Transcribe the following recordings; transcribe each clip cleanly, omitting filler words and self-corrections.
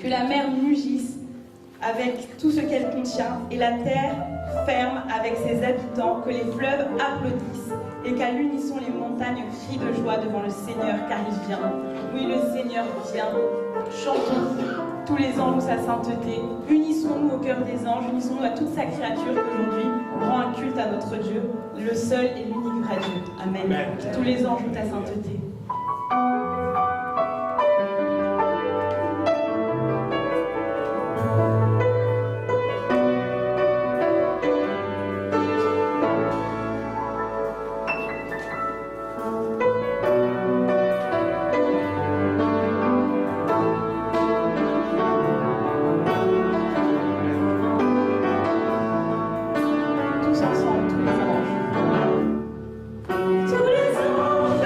Que la mer mugisse avec tout ce qu'elle contient et la terre ferme avec ses habitants, que les fleuves applaudissent et qu'à l'unisson les montagnes crient de joie devant le Seigneur car il vient. Oui, le Seigneur vient. Chantons tous les anges sa sainteté. Unissons-nous au cœur des anges, unissons-nous à toute sa créature qui aujourd'hui rend un culte à notre Dieu, le seul et l'unique vrai Dieu. Amen. Amen. Tous les anges ta sainteté. Tous ensemble, tous les anges. Tous les anges,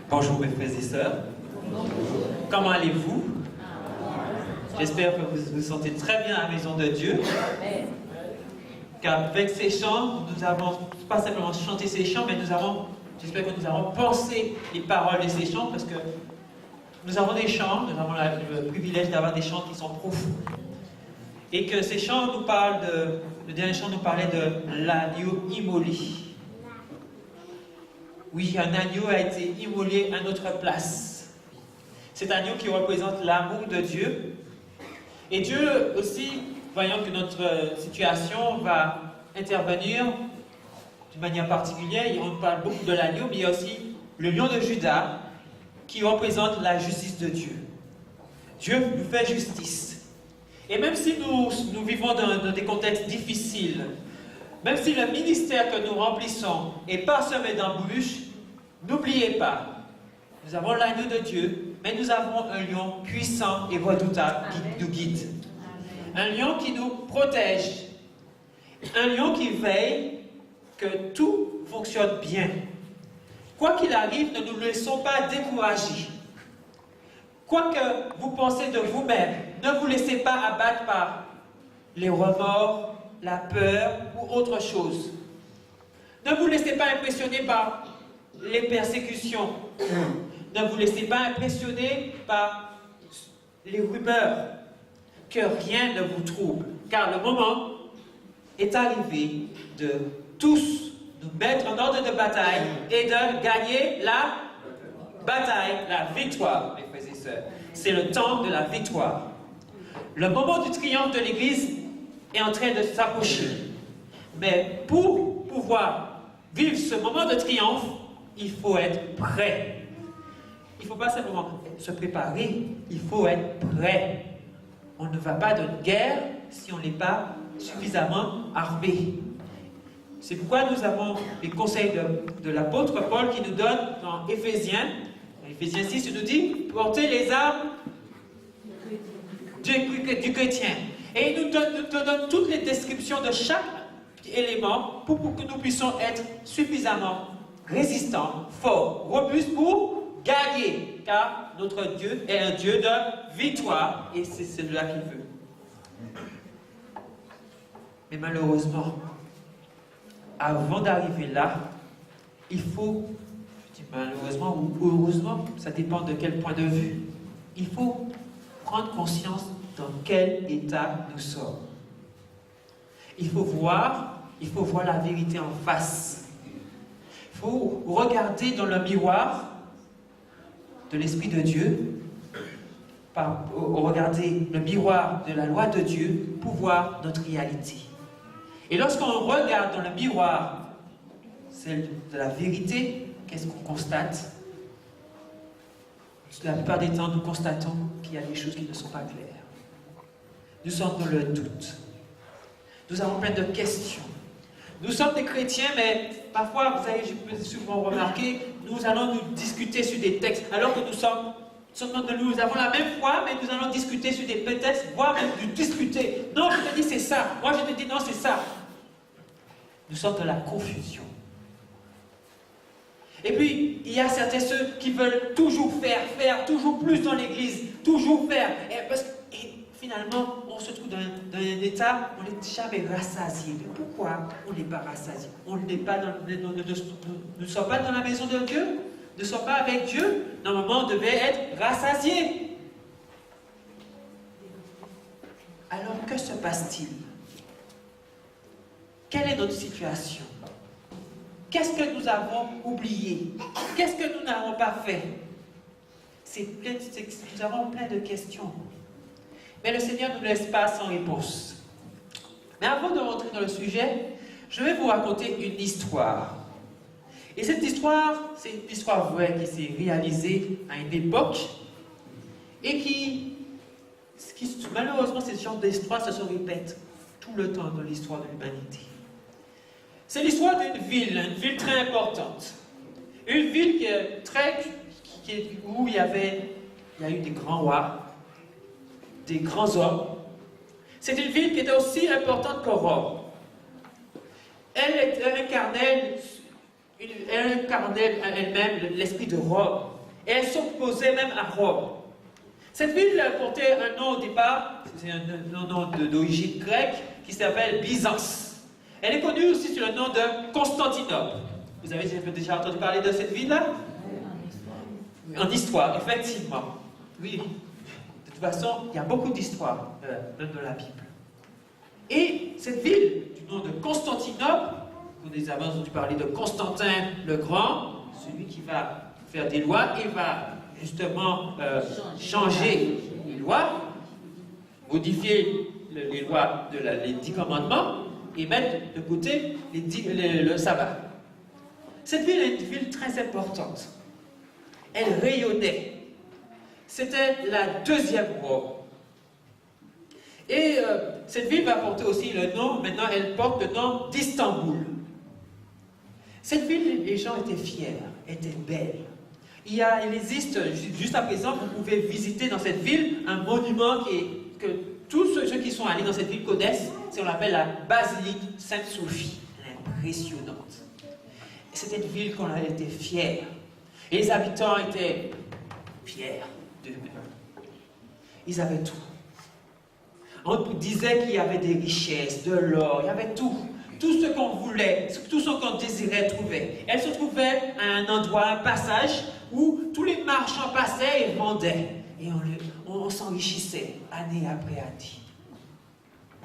Bonjour mes frères et sœurs. Comment allez-vous? J'espère que vous vous sentez très bien à la maison de Dieu. Qu'avec ces chants, nous avons pas simplement chanté ces chants, mais j'espère que nous avons pensé les paroles de ces chants, parce que nous avons des chants, nous avons le privilège d'avoir des chants qui sont profonds. Et que ces chants nous parlent le dernier chant nous parlait de l'agneau immolé. Oui, un agneau a été immolé à notre place. Cet agneau qui représente l'amour de Dieu. Et Dieu aussi, voyant que notre situation va intervenir d'une manière particulière, on parle beaucoup de l'agneau, mais il y a aussi le lion de Juda qui représente la justice de Dieu. Dieu nous fait justice. Et même si nous vivons dans des contextes difficiles, même si le ministère que nous remplissons est parsemé d'embûches, n'oubliez pas, nous avons l'agneau de Dieu, mais nous avons un lion puissant et redoutable qui nous guide. Un lion qui nous protège. Un lion qui veille que tout fonctionne bien. Quoi qu'il arrive, ne nous laissons pas décourager. Quoi que vous pensez de vous-même, ne vous laissez pas abattre par les remords, la peur ou autre chose. Ne vous laissez pas impressionner par les persécutions. Ne vous laissez pas impressionner par les rumeurs. Que rien ne vous trouble, car le moment est arrivé de tous nous mettre en ordre de bataille et de gagner la bataille, la victoire, mes frères et sœurs. C'est le temps de la victoire. Le moment du triomphe de l'Église est en train de s'approcher. Mais pour pouvoir vivre ce moment de triomphe, il faut être prêt. Il ne faut pas simplement se préparer, il faut être prêt. On ne va pas d'une guerre si on n'est pas suffisamment armé. C'est pourquoi nous avons les conseils de l'apôtre Paul qui nous donne dans Éphésiens 6, il nous dit « Portez les armes du chrétien ». Et il nous donne toutes les descriptions de chaque élément pour que nous puissions être suffisamment résistants, forts, robustes pour gagner. Car notre Dieu est un Dieu de victoire et c'est celui-là qu'il veut. Mais malheureusement, avant d'arriver là, il faut, je dis malheureusement ou heureusement, ça dépend de quel point de vue, il faut prendre conscience dans quel état nous sommes. Il faut voir la vérité en face. Il faut regarder dans le miroir de l'Esprit de Dieu, regarder le miroir de la loi de Dieu pour voir notre réalité. Et lorsqu'on regarde dans le miroir celle de la vérité, qu'est-ce qu'on constate? La plupart des temps, nous constatons qu'il y a des choses qui ne sont pas claires. Nous sommes dans le doute. Nous avons plein de questions. Nous sommes des chrétiens, mais parfois, vous avez souvent remarqué, nous allons nous discuter sur des textes, alors que nous avons la même foi, mais nous allons discuter sur des textes, voire même discuter. Non, je te dis c'est ça. Moi, je te dis non, c'est ça. Nous sommes dans la confusion. Et puis, il y a certains ceux qui veulent toujours faire toujours plus dans l'église, toujours faire. Et finalement, on se trouve dans un état, on n'est jamais rassasié. Mais pourquoi on n'est pas rassasié? Nous ne sommes pas dans la maison de Dieu, nous ne sommes pas avec Dieu. Normalement, on devait être rassasié. Alors, que se passe-t-il? Quelle est notre situation? Qu'est-ce que nous avons oublié? Qu'est-ce que nous n'avons pas fait? Nous avons plein de questions. Mais le Seigneur ne nous laisse pas sans réponse. Mais avant de rentrer dans le sujet, je vais vous raconter une histoire. Et cette histoire, c'est une histoire vraie qui s'est réalisée à une époque et qui malheureusement, ce genre d'histoire se répète tout le temps dans l'histoire de l'humanité. C'est l'histoire d'une ville très importante. Une ville où il y a eu des grands rois, des grands hommes. C'est une ville qui était aussi importante que Rome. Elle incarnait elle-même l'esprit de Rome. Et elle s'opposait même à Rome. Cette ville portait un nom au départ, c'est un nom d'origine grecque, qui s'appelle Byzance. Elle est connue aussi sous le nom de Constantinople. Vous avez déjà entendu parler de cette ville-là? En histoire, effectivement. Oui. De toute façon, il y a beaucoup d'histoires, même dans la Bible. Et cette ville, du nom de Constantinople, vous avez entendu parler de Constantin le Grand, celui qui va faire des lois et va justement changer les lois, modifier les lois, les 10 commandements, et mettre de côté le sabbat. Cette ville est une ville très importante. Elle rayonnait. C'était la deuxième Rome. Et cette ville va porter aussi le nom, maintenant elle porte le nom d'Istanbul. Cette ville, les gens étaient fiers, étaient belles. Il existe, juste à présent, vous pouvez visiter dans cette ville un monument que tous ceux qui sont allés dans cette ville connaissent, on l'appelle la basilique Sainte-Sophie. Elle est impressionnante. Et c'était une ville qu'on avait été fiers. Et les habitants étaient fiers d'eux-mêmes. Ils avaient tout. On disait qu'il y avait des richesses, de l'or, il y avait tout. Tout ce qu'on voulait, tout ce qu'on désirait trouver. Elle se trouvait à un endroit, un passage, où tous les marchands passaient et vendaient. Et on s'enrichissait, année après année.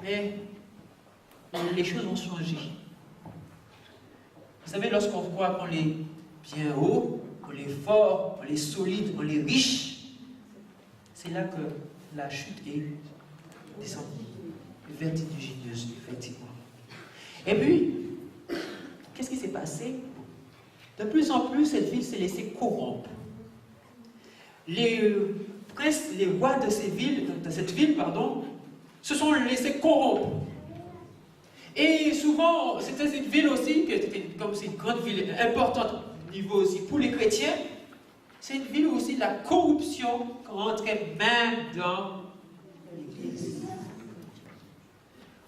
Mais les choses ont changé. Vous savez, lorsqu'on voit qu'on est bien haut, qu'on est fort, qu'on est solide, qu'on est riche, c'est là que la chute est descendue, vertigineuse, effectivement. Et puis, qu'est-ce qui s'est passé? De plus en plus, cette ville s'est laissée corrompre. Les princes, les rois de cette ville, se sont laissés corrompre. Et souvent, c'était une ville aussi, comme c'est une grande ville importante au niveau aussi pour les chrétiens, c'est une ville aussi de la corruption rentrait même dans l'Église.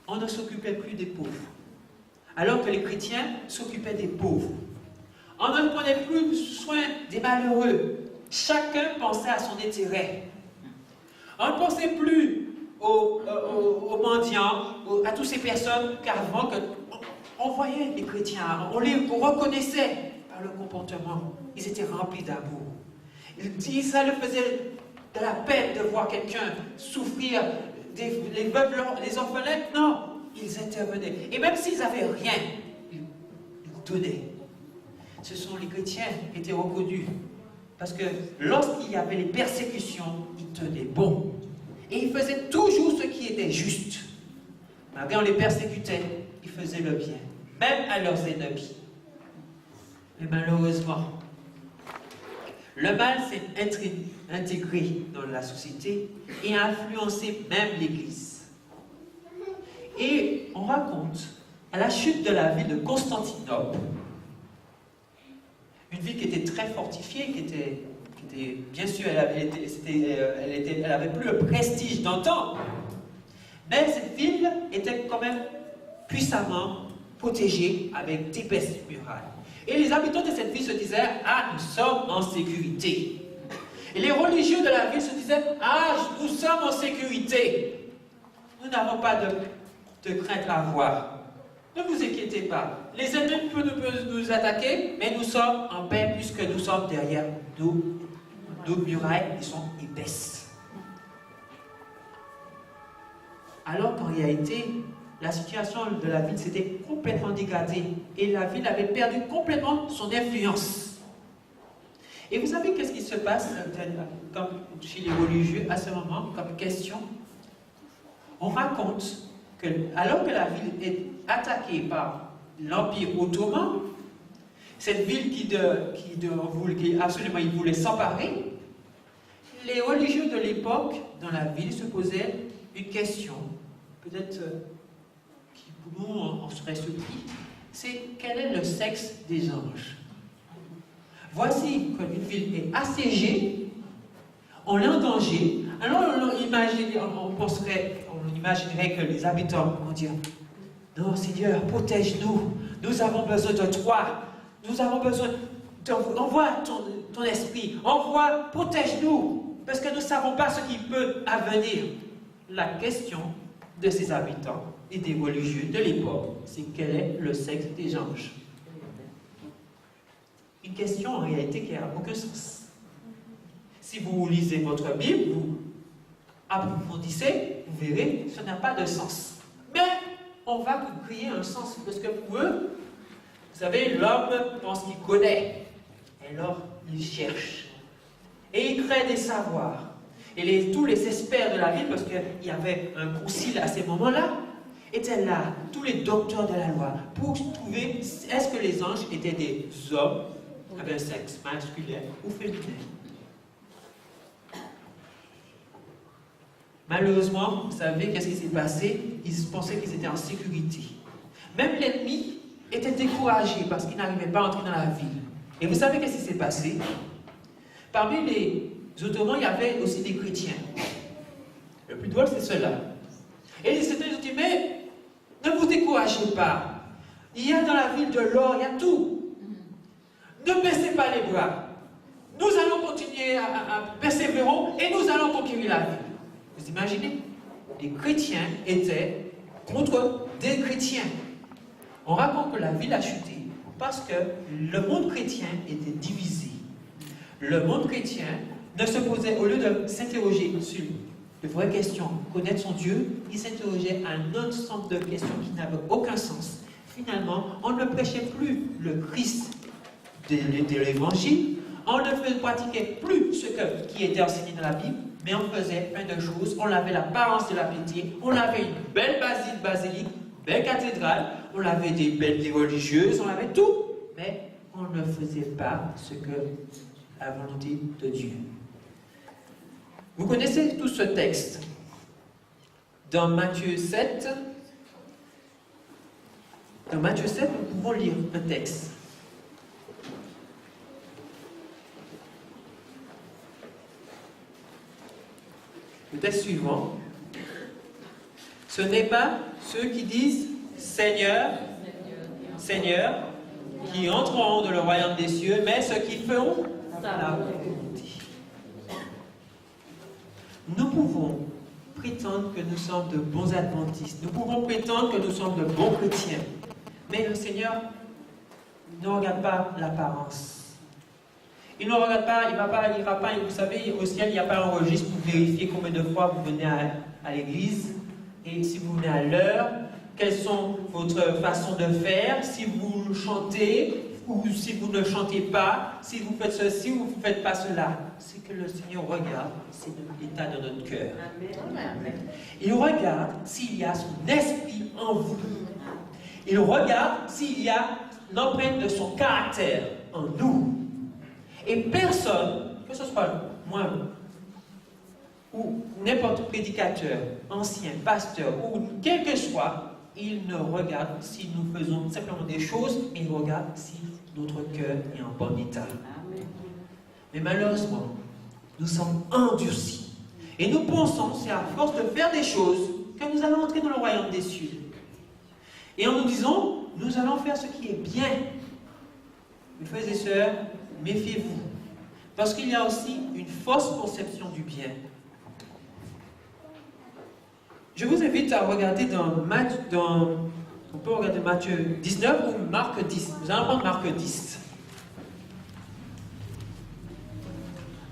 On ne s'occupait plus des pauvres, alors que les chrétiens s'occupaient des pauvres. On ne prenait plus soin des malheureux. Chacun pensait à son intérêt. On ne pensait plus aux mendiants, à toutes ces personnes qu'avant, on voyait les chrétiens, on les reconnaissait par leur comportement. Ils étaient remplis d'amour. Ça leur faisait de la peine de voir quelqu'un souffrir, les veuves, les orphelins. Non, ils intervenaient. Et même s'ils n'avaient rien, ils donnaient. Ce sont les chrétiens qui étaient reconnus. Parce que lorsqu'il y avait les persécutions, ils tenaient bon. Et ils faisaient toujours ce qui était juste. Malgré on les persécutait, ils faisaient le bien, même à leurs ennemis. Mais malheureusement, le mal s'est intégré dans la société et a influencé même l'Église. Et on raconte, à la chute de la ville de Constantinople, une ville qui était très fortifiée, qui était bien sûr, elle avait plus le prestige d'antan, mais cette ville était quand même puissamment protégée avec d'épaisses murailles. Et les habitants de cette ville se disaient « Ah, nous sommes en sécurité ». Et les religieux de la ville se disaient « Ah, nous sommes en sécurité. Nous n'avons pas de crainte à avoir. Ne vous inquiétez pas. Les ennemis peuvent nous attaquer, mais nous sommes en paix puisque nous sommes derrière nos murailles qui sont épaisses. » Alors qu'en réalité, la situation de la ville s'était complètement dégradée et la ville avait perdu complètement son influence. Et vous savez qu'est-ce qui se passe comme chez les religieux à ce moment, comme question? On raconte que, alors que la ville est attaquée par l'Empire ottoman, cette ville qui absolument ils voulaient s'emparer, les religieux de l'époque dans la ville se posaient une question, peut-être qui pour nous on serait surpris, c'est quel est le sexe des anges? Voici qu'une ville est assiégée, on est en danger, alors on imaginerait que les habitants vont dire « Non, Seigneur, protège-nous, nous avons besoin de toi, nous avons besoin, envoie ton esprit, envoie, protège-nous, parce que nous ne savons pas ce qui peut advenir. La question de ces habitants et des religieux de l'époque, c'est quel est le sexe des anges? Une question en réalité qui n'a aucun sens. Si vous lisez votre Bible, vous approfondissez, vous verrez, ça n'a pas de sens. Mais on va créer un sens, parce que pour eux, vous savez, l'homme pense qu'il connaît, et alors il cherche. Et il crée des savoirs. Et tous les experts de la ville, parce qu'il y avait un concile à ces moments-là, étaient là, tous les docteurs de la loi, pour trouver est-ce que les anges étaient des hommes avec un sexe masculin ou féminin. Malheureusement, vous savez qu'est-ce qui s'est passé? Ils pensaient qu'ils étaient en sécurité. Même l'ennemi était découragé parce qu'il n'arrivait pas à entrer dans la ville. Et vous savez qu'est-ce qui s'est passé? Parmi les Ottomans, il y avait aussi des chrétiens. Le plus drôle, c'est cela. Et ils s'étaient dit, mais ne vous découragez pas. Il y a dans la ville de l'or, il y a tout. Ne baissez pas les bras. Nous allons continuer à persévérer et nous allons conquérir la ville. Vous imaginez? Les chrétiens étaient contre des chrétiens. On raconte que la ville a chuté parce que le monde chrétien était divisé. Le monde chrétien ne se posait, au lieu de s'interroger sur de vraies questions, connaître son Dieu, il s'interrogeait à un ensemble de questions qui n'avaient aucun sens. Finalement, on ne prêchait plus le Christ de l'évangile, on ne pratiquait plus ce qui était enseigné dans la Bible, mais on faisait plein de choses. On avait l'apparence de la piété, on avait une belle basilique, belle cathédrale, on avait des belles religieuses, on avait tout, mais on ne faisait pas ce que la volonté de Dieu. Vous connaissez tout ce texte. Dans Matthieu 7, nous pouvons lire un texte. Le texte suivant. Ce n'est pas ceux qui disent Seigneur, Seigneur, qui entreront dans le royaume des cieux, mais ceux qui feront la volonté. Nous pouvons prétendre que nous sommes de bons adventistes. Nous pouvons prétendre que nous sommes de bons chrétiens. Mais le Seigneur ne regarde pas l'apparence. Il ne regarde pas, il ne va pas, vous savez, au ciel, il n'y a pas un registre pour vérifier combien de fois vous venez à l'église, et si vous venez à l'heure, quelles sont votre façon de faire, si vous chantez, ou si vous ne chantez pas, si vous faites ceci ou vous ne faites pas cela. C'est que le Seigneur regarde, c'est l'état de notre cœur. Amen. Il regarde s'il y a son esprit en vous. Il regarde s'il y a l'empreinte de son caractère en nous. Et personne, que ce soit moi ou n'importe prédicateur, ancien, pasteur, ou quel que soit, il ne regarde si nous faisons simplement des choses, mais il regarde si notre cœur est en bon état. Amen. Mais malheureusement, nous sommes endurcis. Et nous pensons, c'est à force de faire des choses, que nous allons entrer dans le royaume des cieux. Et en nous disant, nous allons faire ce qui est bien. Mes frères et sœurs, méfiez-vous. Parce qu'il y a aussi une fausse conception du bien. Je vous invite à regarder on peut regarder Matthieu 19 ou Marc 10. Nous allons prendre Marc 10.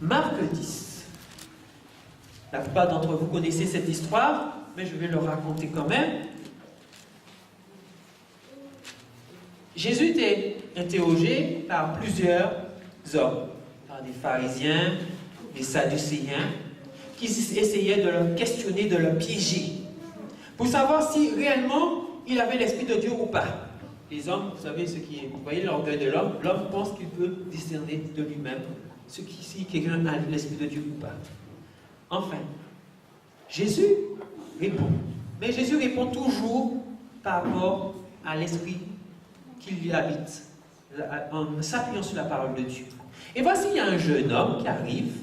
Marc 10. La plupart d'entre vous connaissez cette histoire, mais je vais le raconter quand même. Jésus était interrogé par plusieurs hommes, par des pharisiens, des sadducéens, qui essayaient de le questionner, de le piéger, pour savoir si réellement il avait l'Esprit de Dieu ou pas. Les hommes, vous savez ce qui est, vous voyez l'orgueil de l'homme, l'homme pense qu'il peut discerner de lui-même si quelqu'un a l'Esprit de Dieu ou pas. Enfin, Jésus répond. Mais Jésus répond toujours par rapport à l'Esprit qui lui habite, en s'appuyant sur la parole de Dieu. Et voici, il y a un jeune homme qui arrive,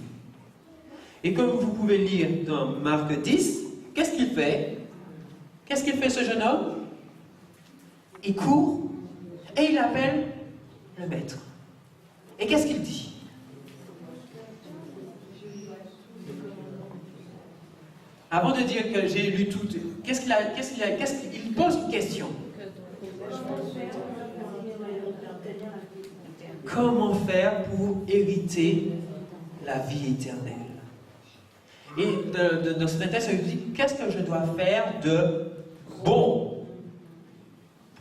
et comme vous pouvez lire dans Marc 10, qu'est-ce qu'il fait? Qu'est-ce qu'il fait ce jeune homme? Il court, et il appelle le maître. Et qu'est-ce qu'il dit? Avant de dire que j'ai lu tout, il pose une question. Comment faire pour hériter la vie éternelle? Et dans ce texte, il dit, qu'est-ce que je dois faire de bon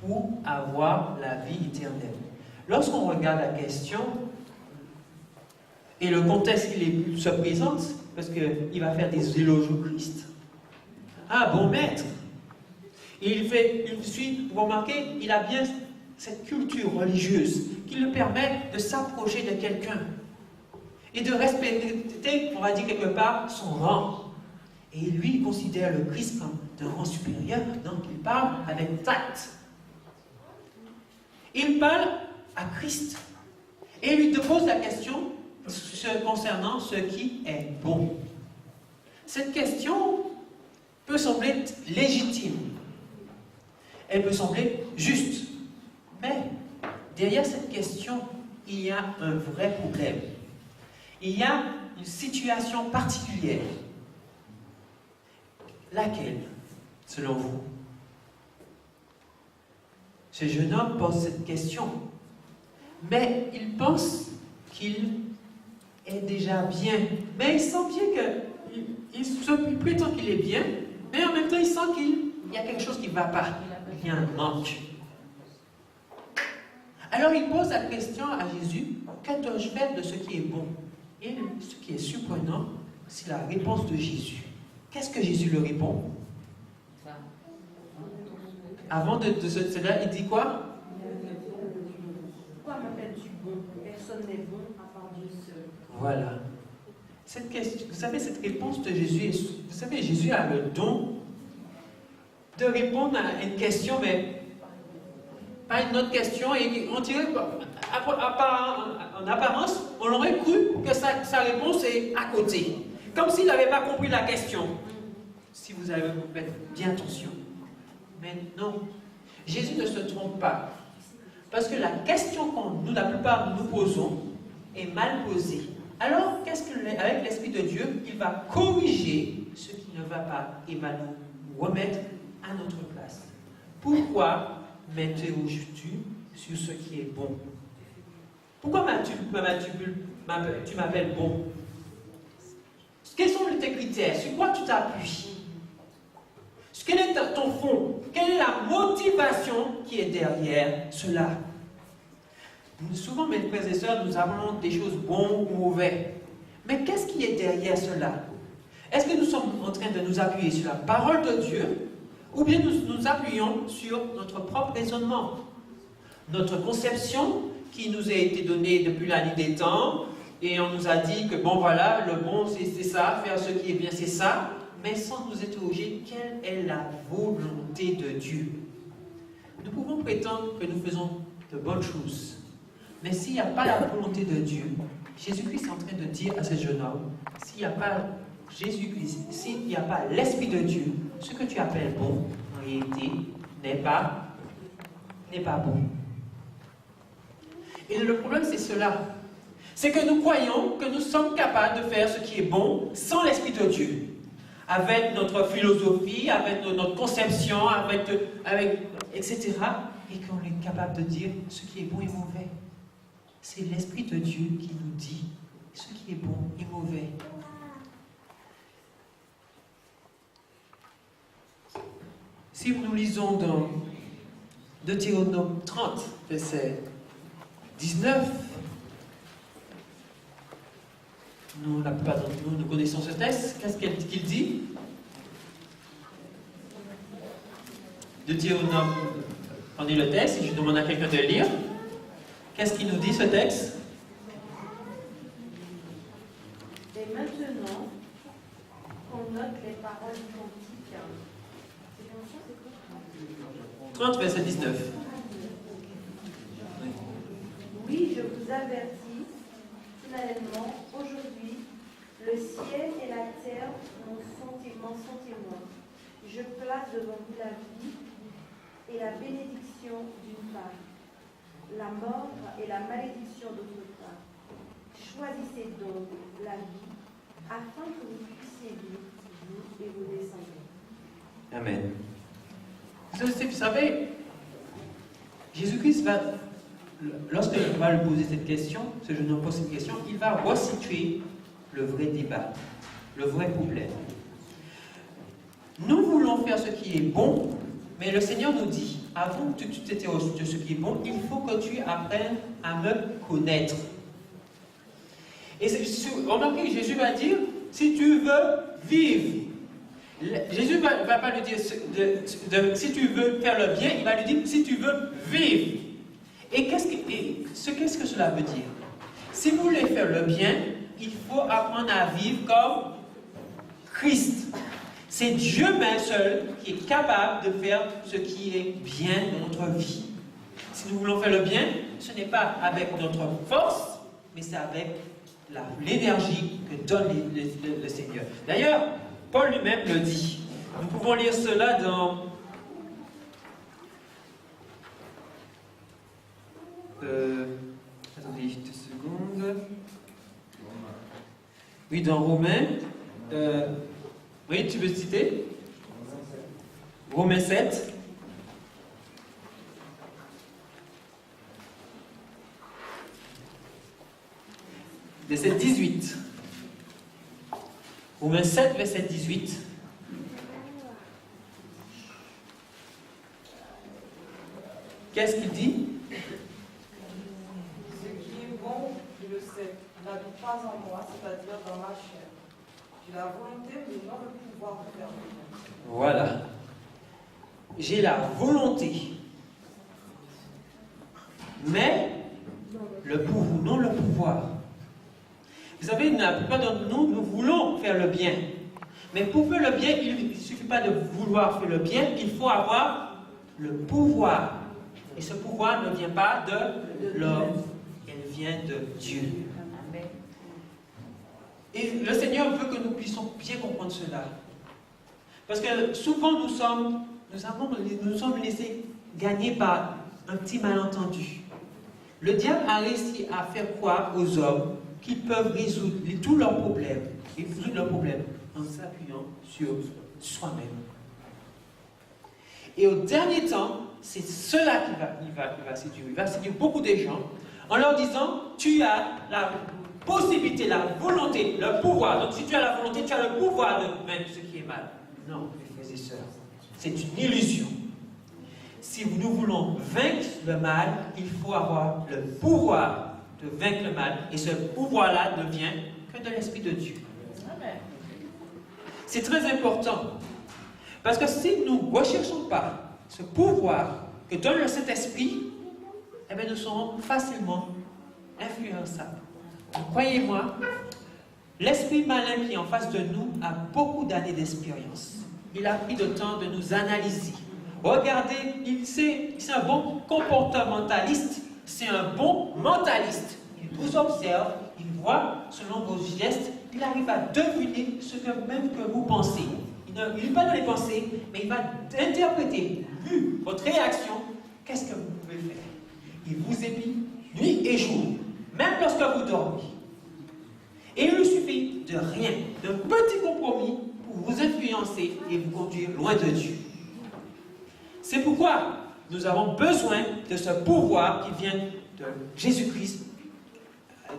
pour avoir la vie éternelle? Lorsqu'on regarde la question, et le contexte qu'il se présente, parce qu'il va faire des éloges au Christ. Ah, bon maître! Vous remarquez, il a bien cette culture religieuse qui lui permet de s'approcher de quelqu'un et de respecter, on va dire quelque part, son rang. Et lui, il considère le Christ comme d'un rang supérieur, donc il parle avec tact. Il parle à Christ et il lui pose la question concernant ce qui est bon. Cette question peut sembler légitime, elle peut sembler juste, mais derrière cette question, il y a un vrai problème. Il y a une situation particulière. Laquelle, selon vous? Ce jeune homme pose cette question, mais il pense qu'il est déjà bien. Mais il sent bien il prétend qu'il est bien, mais en même temps il sent qu'il y a quelque chose qui ne va pas. Il y a un manque. Alors il pose la question à Jésus, que dois-je faire de ce qui est bon? Et ce qui est surprenant, c'est la réponse de Jésus. Qu'est-ce que Jésus lui répond? Avant de cela, il dit quoi? Pourquoi m'appelles-tu bon? Personne n'est bon à part Dieu seul. Voilà. Cette question, vous savez, cette réponse de Jésus, vous savez, Jésus a le don de répondre à une question, mais pas une autre question, et on dirait, en apparence, on aurait cru que sa réponse est à côté. Comme s'il n'avait pas compris la question. Si vous avez fait bien attention. Mais non, Jésus ne se trompe pas. Parce que la question que la plupart nous posons est mal posée. Alors, avec l'Esprit de Dieu, il va corriger ce qui ne va pas et va nous remettre à notre place. Pourquoi m'interroges-tu sur ce qui est bon? Pourquoi tu m'appelles bon? Quels sont tes critères? Sur quoi tu t'appuies? Quel est ton fond? Quelle est la motivation qui est derrière cela? Souvent, mes frères et sœurs, nous avons des choses bonnes ou mauvaises. Mais qu'est-ce qui est derrière cela? Est-ce que nous sommes en train de nous appuyer sur la parole de Dieu, ou bien nous appuyons sur notre propre raisonnement, notre conception qui nous a été donnée depuis la nuit des temps, et on nous a dit que bon voilà, le bon c'est ça, faire ce qui est bien c'est ça, mais sans nous interroger quelle est la volonté de Dieu. Nous pouvons prétendre que nous faisons de bonnes choses, mais s'il n'y a pas la volonté de Dieu, Jésus-Christ est en train de dire à ce jeune homme, s'il n'y a pas Jésus-Christ, s'il n'y a pas l'Esprit de Dieu, ce que tu appelles bon, en réalité, n'est pas bon. Et le problème, c'est cela. C'est que nous croyons que nous sommes capables de faire ce qui est bon sans l'Esprit de Dieu. Avec notre philosophie, avec notre conception, etc. Et qu'on est capable de dire ce qui est bon et mauvais. C'est l'Esprit de Dieu qui nous dit ce qui est bon et mauvais. Si nous lisons dans Deutéronome 30, verset 19, la plupart d'entre nous connaissons ce texte. Qu'est-ce qu'il dit? Deutéronome, prenez le texte et je demande à quelqu'un de lire. Qu'est-ce qu'il nous dit ce texte? Et maintenant, qu'on note les paroles cantiques. C'est comme ça, c'est quoi? 30, verset 19. Oui, je vous avertis, finalement, aujourd'hui, le ciel et la terre m'en sont témoins. Je place devant vous la vie et la bénédiction d'une femme. la mort et la malédiction d'autre part. Choisissez donc la vie, afin que vous puissiez vivre, vous et vos descendants. Amen. Vous savez, Jésus-Christ va, lorsqu'il va lui poser cette question, ce jeune homme pose cette question, il va resituer le vrai débat, le vrai problème. Nous voulons faire ce qui est bon, mais le Seigneur nous dit, avant que tu t'étais de ce qui est bon, il faut que tu apprennes à me connaître. Et remarquez, Jésus va dire, si tu veux vivre. Jésus ne va pas lui dire si tu veux faire le bien, il va lui dire si tu veux vivre. Et qu'est-ce que cela veut dire? Si vous voulez faire le bien, il faut apprendre à vivre comme Christ. C'est Dieu même seul qui est capable de faire ce qui est bien dans notre vie. Si nous voulons faire le bien, ce n'est pas avec notre force, mais c'est avec l'énergie que donne le Seigneur. D'ailleurs, Paul lui-même le dit. Nous pouvons lire cela dans attendez 2 secondes. Oui, dans Romains. Oui, tu veux citer? Romains 7. Verset 18. Romains 7, verset 18. Qu'est-ce qu'il dit? Ce qui est bon, je le sais, n'habite pas en moi, c'est-à-dire dans ma chair. J'ai la volonté, mais non le pouvoir de faire le bien. Voilà. J'ai la volonté, mais non le pouvoir. Vous savez, la plupart d'entre nous, nous voulons faire le bien. Mais pour faire le bien, il ne suffit pas de vouloir faire le bien, il faut avoir le pouvoir. Et ce pouvoir ne vient pas de l'homme, il vient de Dieu. Et le Seigneur veut que nous puissions bien comprendre cela. Parce que souvent nous sommes laissés gagner par un petit malentendu. Le diable a réussi à faire croire aux hommes qu'ils peuvent résoudre tous leurs problèmes, en s'appuyant sur soi-même. Et au dernier temps, c'est cela qu'il va séduire. Il va séduire beaucoup de gens en leur disant, tu as la possibilité, la volonté, le pouvoir. Donc si tu as la volonté, tu as le pouvoir de vaincre ce qui est mal. Non, mes frères et sœurs, c'est une illusion. Si nous voulons vaincre le mal, il faut avoir le pouvoir de vaincre le mal. Et ce pouvoir-là ne vient que de l'Esprit de Dieu. C'est très important. Parce que si nous ne recherchons pas ce pouvoir que donne le Saint-Esprit, eh bien nous serons facilement influençables. Croyez-moi, l'esprit malin qui est en face de nous a beaucoup d'années d'expérience. Il a pris le temps de nous analyser. Regardez, c'est un bon comportementaliste, c'est un bon mentaliste. Il vous observe, il voit selon vos gestes, il arrive à deviner ce que même que vous pensez. Il n'est pas dans les pensées, mais il va interpréter, vu votre réaction, qu'est-ce que vous pouvez faire. Il vous épie nuit et jour, même lorsque vous dormez. Et il lui suffit de rien, d'un petit compromis pour vous influencer et vous conduire loin de Dieu. C'est pourquoi nous avons besoin de ce pouvoir qui vient de Jésus-Christ,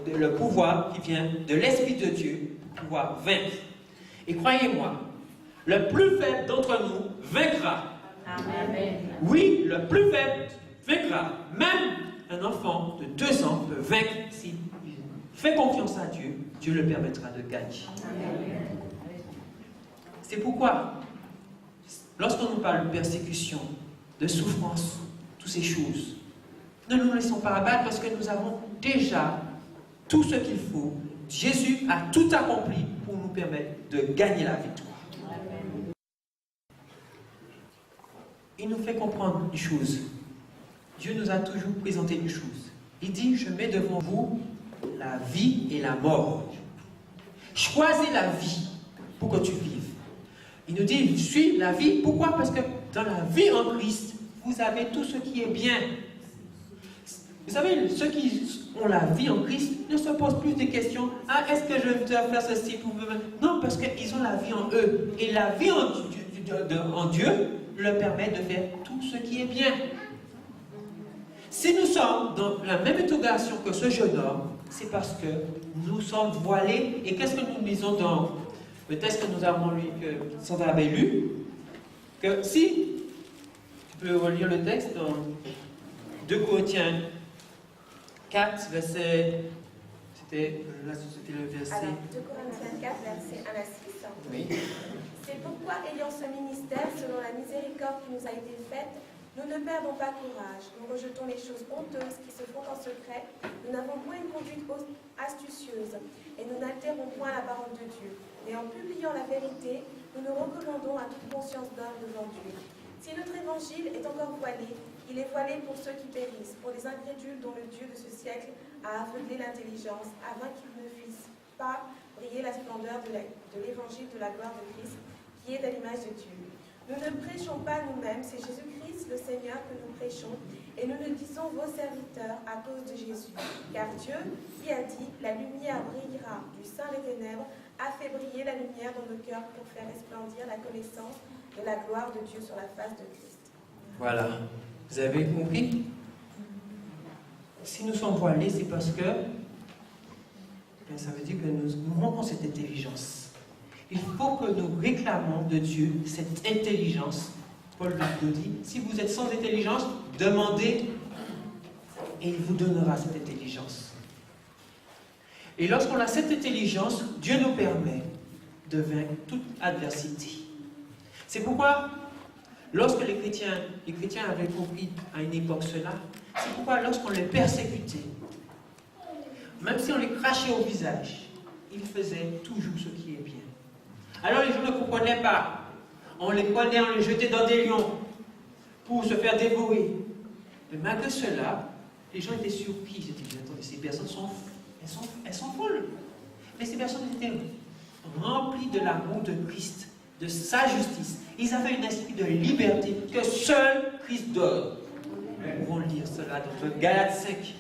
le pouvoir qui vient de l'Esprit de Dieu pour pouvoir vaincre. Et croyez-moi, le plus faible d'entre nous vaincra. Amen. Oui, le plus faible vaincra. Même un enfant de 2 ans peut vaincre s'il fait confiance à Dieu. Dieu le permettra de gagner. Amen. C'est pourquoi, lorsqu'on nous parle de persécution, de souffrance, toutes ces choses, ne nous laissons pas abattre parce que nous avons déjà tout ce qu'il faut. Jésus a tout accompli pour nous permettre de gagner la victoire. Amen. Il nous fait comprendre une chose. Dieu nous a toujours présenté une chose. Il dit, je mets devant vous la vie et la mort. Choisis la vie pour que tu vives. Il nous dit, suis la vie. Pourquoi? Parce que dans la vie en Christ, vous avez tout ce qui est bien. Vous savez, ceux qui ont la vie en Christ ne se posent plus des questions. Ah, est-ce que je dois faire ceci pour me... Non, parce qu'ils ont la vie en eux. Et la vie en Dieu leur permet de faire tout ce qui est bien. Si nous sommes dans la même intégration que ce jeune homme, c'est parce que nous sommes voilés. Et qu'est-ce que nous lisons dans le texte que nous avons lu, que Sandra avait lu? Que si, tu peux relire le texte dans 2 Corinthiens 4, verset... C'était le verset... Alors, 2 Corinthiens 4, verset 1 à 6. Oui. C'est pourquoi, ayant ce ministère, selon la miséricorde qui nous a été faite, nous ne perdons pas courage. Nous rejetons les choses honteuses qui se font en secret. Nous n'avons point une conduite astucieuse et nous n'altérons point la parole de Dieu. Mais en publiant la vérité, nous nous recommandons à toute conscience d'homme devant Dieu. Si notre évangile est encore voilé, il est voilé pour ceux qui périssent, pour les incrédules dont le Dieu de ce siècle a aveuglé l'intelligence, afin qu'ils ne fissent pas briller la splendeur de l'évangile de la gloire de Christ, qui est à l'image de Dieu. Nous ne prêchons pas nous-mêmes, c'est Jésus-Christ le Seigneur que nous prêchons, et nous ne disons vos serviteurs à cause de Jésus. Car Dieu, qui a dit, la lumière brillera du sein des ténèbres, a fait briller la lumière dans nos cœurs pour faire resplendir la connaissance de la gloire de Dieu sur la face de Christ. Voilà. Vous avez compris? Si nous sommes voilés, c'est parce que ça veut dire que nous manquons cette intelligence. Il faut que nous réclamons de Dieu cette intelligence. Paul nous dit, si vous êtes sans intelligence, demandez et il vous donnera cette intelligence. Et lorsqu'on a cette intelligence, Dieu nous permet de vaincre toute adversité. C'est pourquoi, lorsque les chrétiens avaient compris à une époque cela, c'est pourquoi lorsqu'on les persécutait, même si on les crachait au visage, ils faisaient toujours ce qui est bien. Alors les gens ne comprenaient pas. On les prenait, on les jetait dans des lions pour se faire dévorer. Mais malgré cela, les gens étaient surpris. Ils étaient dit, attendez, ces personnes elles sont folles. Mais ces personnes étaient remplies de l'amour de Christ, de sa justice. Ils avaient un esprit de liberté que seul Christ donne. Nous pouvons lire cela dans Galates 5.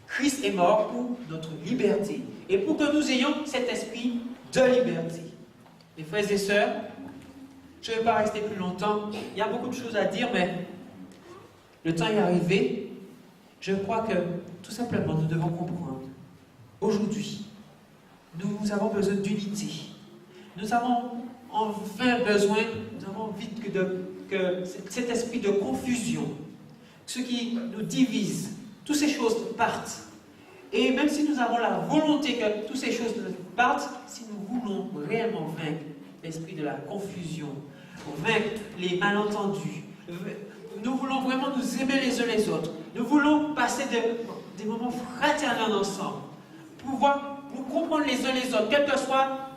Christ est mort pour notre liberté et pour que nous ayons cet esprit de liberté. Mes frères et sœurs, je ne vais pas rester plus longtemps. Il y a beaucoup de choses à dire, mais le temps est arrivé. Je crois que, tout simplement, nous devons comprendre. Aujourd'hui, nous avons besoin d'unité. Nous avons enfin besoin, nous avons envie que cet esprit de confusion, ce qui nous divise, toutes ces choses partent. Et même si nous avons la volonté que toutes ces choses partent, si nous voulons réellement vaincre l'esprit de la confusion, vaincre les malentendus, nous voulons vraiment nous aimer les uns les autres, nous voulons passer des moments fraternels ensemble, pouvoir nous comprendre les uns les autres, quels que soient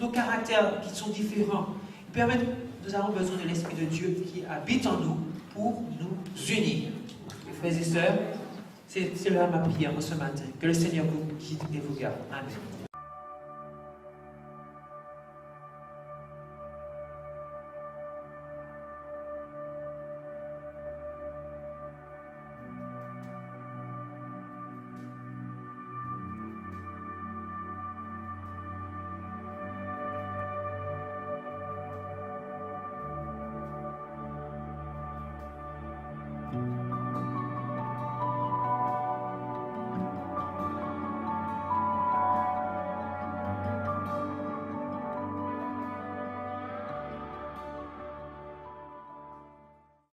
nos caractères qui sont différents, nous avons besoin de l'Esprit de Dieu qui habite en nous pour nous unir. Mes frères et sœurs, c'est là ma prière ce matin. Que le Seigneur vous guide et vous garde. Amen.